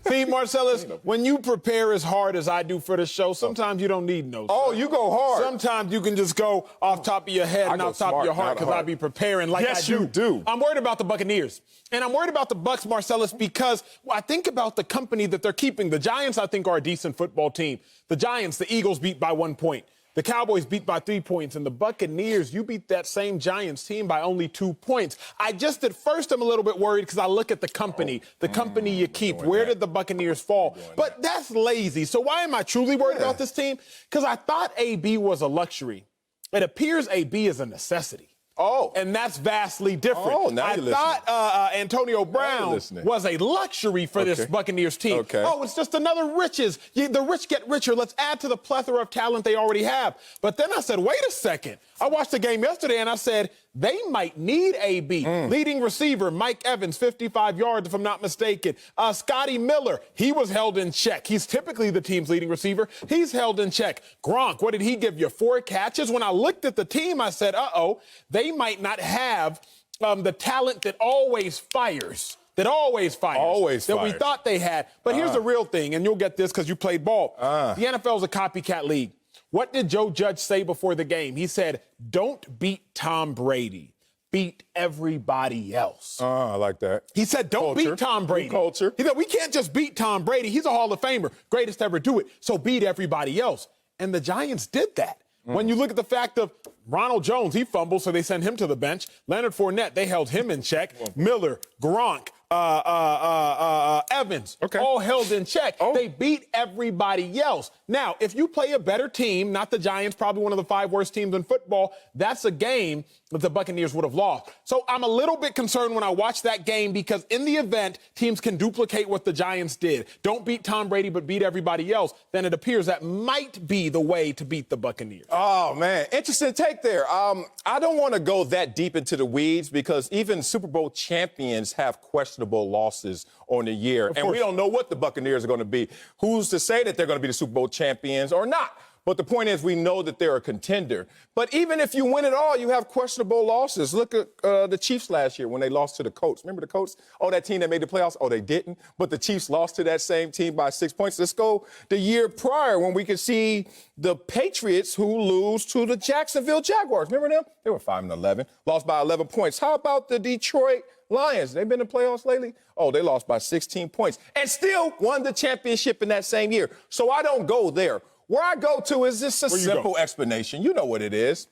See, Marcellus, when you prepare as hard as I do for the show, sometimes you don't need notes. Oh, you go hard. Sometimes you can just go off top of your head and off top of your heart because I be preparing like I do. Yes, you do. I'm worried about the Buccaneers. And I'm worried about the Bucs, Marcellus, because I think about the company that they're keeping. The Giants, I think, are a decent football team. The Giants, the Eagles beat by 1 point. The Cowboys beat by 3 points, and the Buccaneers, you beat that same Giants team by only 2 points. At first, I'm a little bit worried because I look at the company you keep. Where did the Buccaneers fall? But that's lazy. So why am I truly worried about this team? Because I thought AB was a luxury. It appears AB is a necessity. Oh. And that's vastly different. Oh, now you're listening. I thought Antonio Brown was a luxury for this Buccaneers team. Okay. Oh, it's just another riches. The rich get richer. Let's add to the plethora of talent they already have. But then I said, wait a second. I watched the game yesterday, and I said, they might need AB. Leading receiver, Mike Evans, 55 yards, if I'm not mistaken. Scotty Miller, he was held in check. He's typically the team's leading receiver. He's held in check. Gronk, what did he give you? 4 catches? When I looked at the team, I said, they might not have the talent that always fires. That we thought they had. But here's the real thing, and you'll get this because you played ball. The NFL is a copycat league. What did Joe Judge say before the game? He said, don't beat Tom Brady. Beat everybody else. I like that. He said, don't beat Tom Brady. Culture. He said, we can't just beat Tom Brady. He's a Hall of Famer, greatest to ever do it. So beat everybody else. And the Giants did that. When you look at the fact of Ronald Jones, he fumbled, so they sent him to the bench. Leonard Fournette, they held him in check. Miller, Gronk, Evans, all held in check. They beat everybody else. Now, if you play a better team, not the Giants, probably one of the 5 worst teams in football, that's a game that the Buccaneers would have lost. So I'm a little bit concerned when I watch that game because in the event teams can duplicate what the Giants did, don't beat Tom Brady but beat everybody else, then it appears that might be the way to beat the Buccaneers. Oh, man. Interesting take there. I don't want to go that deep into the weeds because even Super Bowl champions have questionable losses on the year. And we don't know what the Buccaneers are going to be. Who's to say that they're going to be the Super Bowl champions or not? But the point is we know that they're a contender. But even if you win it all, you have questionable losses. Look at the Chiefs last year when they lost to the Colts. Remember the Colts? Oh, that team that made the playoffs? Oh, they didn't. But the Chiefs lost to that same team by 6 points. Let's go the year prior when we could see the Patriots who lose to the Jacksonville Jaguars. Remember them? They were 5-11, lost by 11 points. How about the Detroit Lions? They've been in the playoffs lately. Oh, they lost by 16 points and still won the championship in that same year. So I don't go there. Where I go to is just a simple explanation. You know what it is.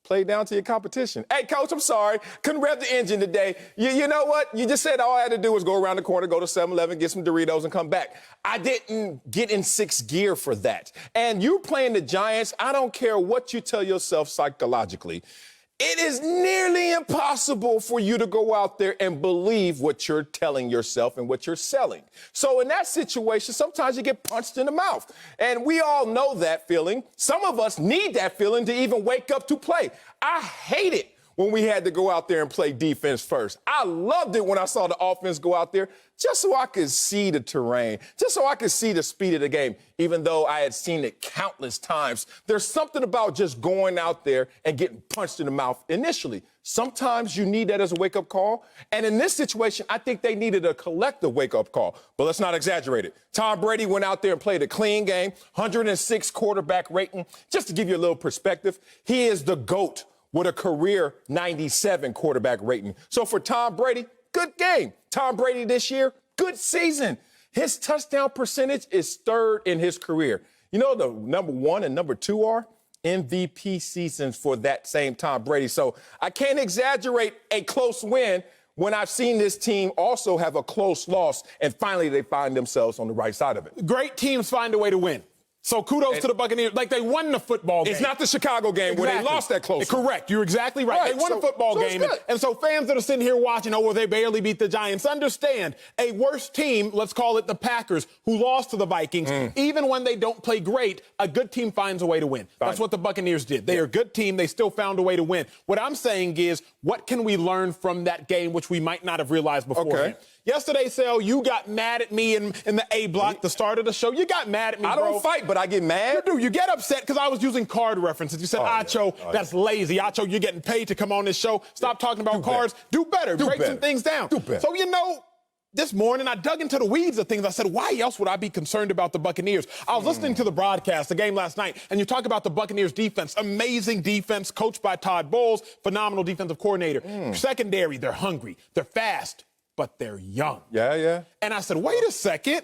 Play down to your competition. Hey, Coach, I'm sorry. Couldn't rev the engine today. You know what? You just said all I had to do was go around the corner, go to 7-Eleven, get some Doritos, and come back. I didn't get in 6th gear for that. And you playing the Giants, I don't care what you tell yourself psychologically. It is nearly impossible for you to go out there and believe what you're telling yourself and what you're selling. So in that situation, sometimes you get punched in the mouth. And we all know that feeling. Some of us need that feeling to even wake up to play. I hate it when we had to go out there and play defense first. I loved it when I saw the offense go out there just so I could see the terrain, just so I could see the speed of the game, even though I had seen it countless times. There's something about just going out there and getting punched in the mouth initially. Sometimes you need that as a wake-up call. And in this situation, I think they needed a collective wake-up call. But let's not exaggerate it. Tom Brady went out there and played a clean game, 106 quarterback rating. Just to give you a little perspective, he is the GOAT with a career 97 quarterback rating. So for Tom Brady, good game. Tom Brady this year, good season. His touchdown percentage is 3rd in his career. You know the number 1 and number 2 are? MVP seasons for that same Tom Brady. So I can't exaggerate a close win when I've seen this team also have a close loss, and finally they find themselves on the right side of it. Great teams find a way to win. So kudos to the Buccaneers. Like, they won the football game. It's not the Chicago game where they lost that close. Correct. You're exactly right. They won a football game. And so fans that are sitting here watching, oh, well, they barely beat the Giants, understand a worse team, let's call it the Packers, who lost to the Vikings, even when they don't play great, a good team finds a way to win. That's what the Buccaneers did. They are a good team. They still found a way to win. What I'm saying is, what can we learn from that game, which we might not have realized beforehand? Yesterday, Sal, you got mad at me in the A block, the start of the show. You got mad at me, I don't fight, but I get mad. You do. You get upset because I was using card references. You said, Acho, that's lazy. Acho, you're getting paid to come on this show. Stop talking about cards. Do better. Break some things down. So, this morning, I dug into the weeds of things. I said, why else would I be concerned about the Buccaneers? I was listening to the broadcast, the game last night, and you talk about the Buccaneers defense. Amazing defense, coached by Todd Bowles, phenomenal defensive coordinator. Secondary, they're hungry, they're fast, but they're young. Yeah. And I said, wait a second.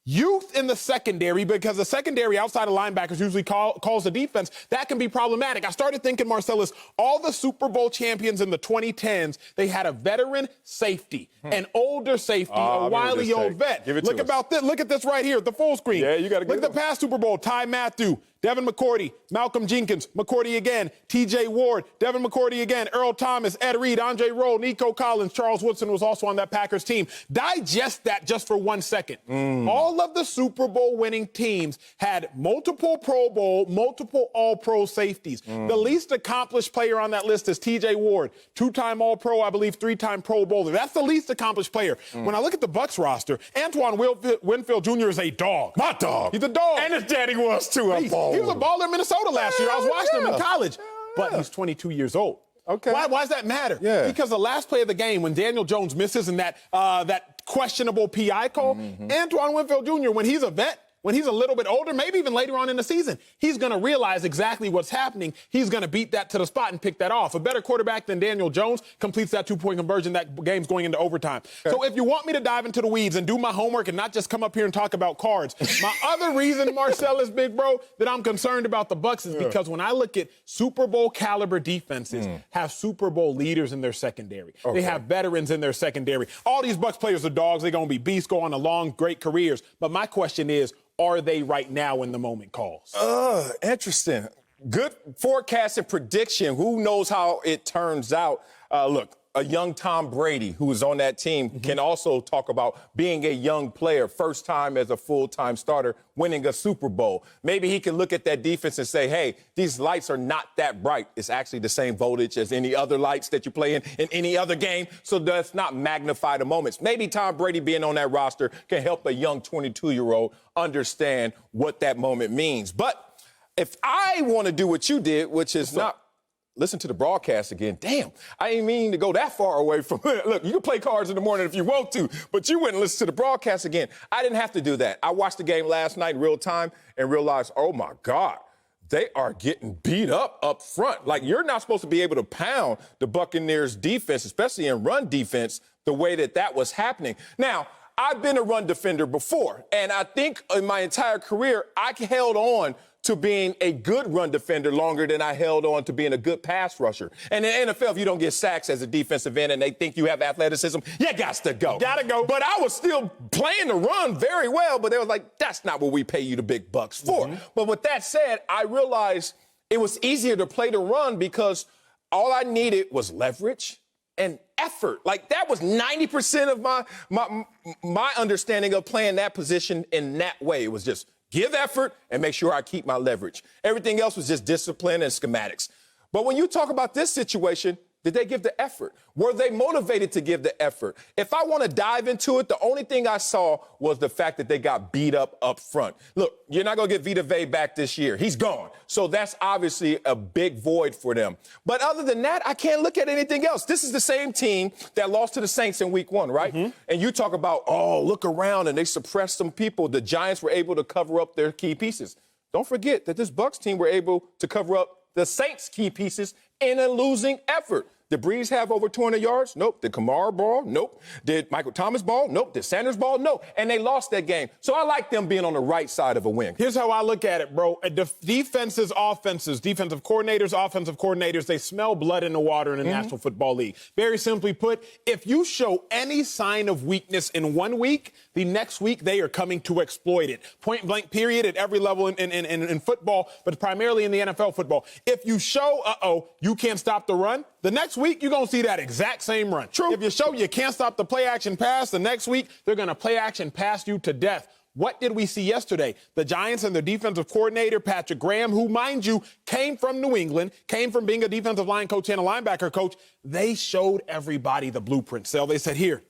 Youth in the secondary, because the secondary outside of linebackers usually calls the defense, that can be problematic. I started thinking, Marcellus, all the Super Bowl champions in the 2010s, they had a veteran safety, an older safety, a wily old vet. Look at this right here, the full screen. Yeah, you got to look at the past Super Bowl. Ty Matthew, Devin McCourty, Malcolm Jenkins, McCourty again, T.J. Ward, Devin McCourty again, Earl Thomas, Ed Reed, Andre Rolle, Nico Collins, Charles Woodson was also on that Packers team. Digest that just for 1 second. All of the Super Bowl winning teams had multiple Pro Bowl, multiple All-Pro safeties. The least accomplished player on that list is T.J. Ward, 2-time All-Pro, I believe 3-time Pro Bowler. That's the least accomplished player. When I look at the Bucs roster, Antoine Winfield Jr. is a dog. My dog. He's a dog. And his daddy was too. He was a baller in Minnesota last year. I was watching him in college. But he's 22 years old. Okay. Why does that matter? Yeah. Because the last play of the game, when Daniel Jones misses in that questionable PI call, Antoine Winfield Jr., when he's a vet, when he's a little bit older, maybe even later on in the season, he's going to realize exactly what's happening. He's going to beat that to the spot and pick that off. A better quarterback than Daniel Jones completes that 2-point conversion. That game's going into overtime. Okay. So if you want me to dive into the weeds and do my homework and not just come up here and talk about cards, my other reason, Marcellus, big bro, that I'm concerned about the Bucs is because when I look at Super Bowl caliber defenses have Super Bowl leaders in their secondary. They have veterans in their secondary. All these Bucs players are dogs. They're going to be beasts, go on a long, great careers. But my question is, are they right now when the moment calls? Interesting. Good forecast and prediction. Who knows how it turns out? Look, a young Tom Brady, who is on that team, can also talk about being a young player, first time as a full-time starter, winning a Super Bowl. Maybe he can look at that defense and say, hey, these lights are not that bright. It's actually the same voltage as any other lights that you play in any other game, so let's not magnify the moments. Maybe Tom Brady being on that roster can help a young 22-year-old understand what that moment means. But if I want to do what you did, which is not listen to the broadcast again. Damn, I didn't mean to go that far away from it. Look, you can play cards in the morning if you want to, but you wouldn't listen to the broadcast again. I didn't have to do that. I watched the game last night in real time and realized, oh, my God, they are getting beat up front. Like, you're not supposed to be able to pound the Buccaneers defense, especially in run defense, the way that was happening. Now, I've been a run defender before, and I think in my entire career, I held on to being a good run defender longer than I held on to being a good pass rusher. And in the NFL, if you don't get sacks as a defensive end and they think you have athleticism, you got to go. Gotta go. But I was still playing the run very well, but they was like, that's not what we pay you the big bucks for. But with that said, I realized it was easier to play the run because all I needed was leverage and effort. Like, that was 90% of my understanding of playing that position in that way. It was just give effort and make sure I keep my leverage. Everything else was just discipline and schematics. But when you talk about this situation, did they give the effort? Were they motivated to give the effort? If I want to dive into it, the only thing I saw was the fact that they got beat up front. Look, you're not going to get Vita Vea back this year. He's gone. So that's obviously a big void for them. But other than that, I can't look at anything else. This is the same team that lost to the Saints in week 1, right? And you talk about, oh, look around, and they suppressed some people. The Giants were able to cover up their key pieces. Don't forget that this Bucs team were able to cover up the Saints' key pieces in a losing effort. Did Breeze have over 200 yards? Nope. Did Kamara ball? Nope. Did Michael Thomas ball? Nope. Did Sanders ball? No. And they lost that game. So I like them being on the right side of a win. Here's how I look at it, bro. Defenses, offenses, defensive coordinators, they smell blood in the water in the National Football League. Very simply put, if you show any sign of weakness in 1 week, the next week they are coming to exploit it. Point blank, period, at every level in football, but primarily in the NFL football. If you show, you can't stop the run, the next week, you're going to see that exact same run. True. If you show you can't stop the play action pass, the next week, they're going to play action pass you to death. What did we see yesterday? The Giants and their defensive coordinator, Patrick Graham, who, mind you, came from New England, came from being a defensive line coach and a linebacker coach, they showed everybody the blueprint. So they said, here,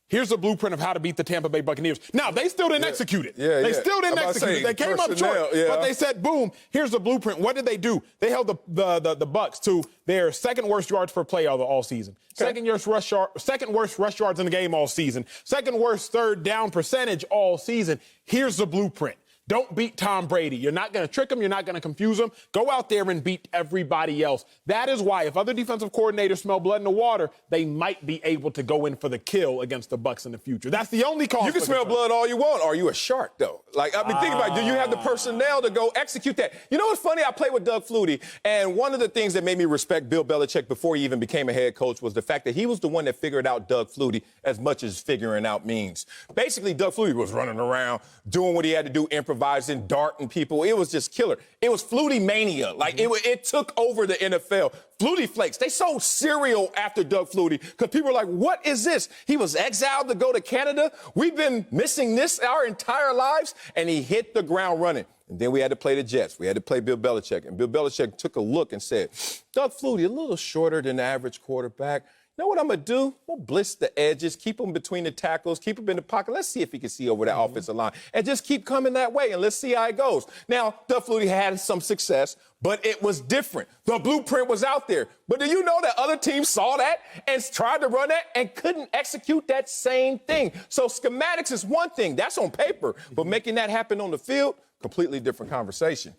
Here's a blueprint of how to beat the Tampa Bay Buccaneers. Now, they still didn't execute it. They still didn't execute it. They came up short, but they said, boom, here's the blueprint. What did they do? They held the Bucs to their second worst yards per play all season. Second worst rush yards in the game all season. Second worst third down percentage all season. Here's the blueprint. Don't beat Tom Brady. You're not going to trick him. You're not going to confuse him. Go out there and beat everybody else. That is why if other defensive coordinators smell blood in the water, they might be able to go in for the kill against the Bucs in the future. That's the only cause. You can smell blood all you want. Are you a shark, though? Like, I mean, think about it. Do you have the personnel to go execute that? You know what's funny? I played with Doug Flutie, and one of the things that made me respect Bill Belichick before he even became a head coach was the fact that he was the one that figured out Doug Flutie as much as figuring out means. Basically, Doug Flutie was running around, doing what he had to do, improvising, darting people. It was just killer. It was Flutie mania. Like, it took over the NFL. Flutie Flakes. They sold cereal after Doug Flutie because people were like, what is this? He was exiled to go to Canada. We've been missing this our entire lives. And he hit the ground running. And then we had to play the Jets. We had to play Bill Belichick. And Bill Belichick took a look and said, Doug Flutie, a little shorter than the average quarterback. You know what I'm going to do? We'll blitz the edges, keep him between the tackles, keep him in the pocket. Let's see if he can see over that offensive line. And just keep coming that way, and let's see how it goes. Now, Doug Flutie had some success, but it was different. The blueprint was out there. But do you know that other teams saw that and tried to run that and couldn't execute that same thing? So schematics is one thing. That's on paper. But making that happen on the field, completely different conversation.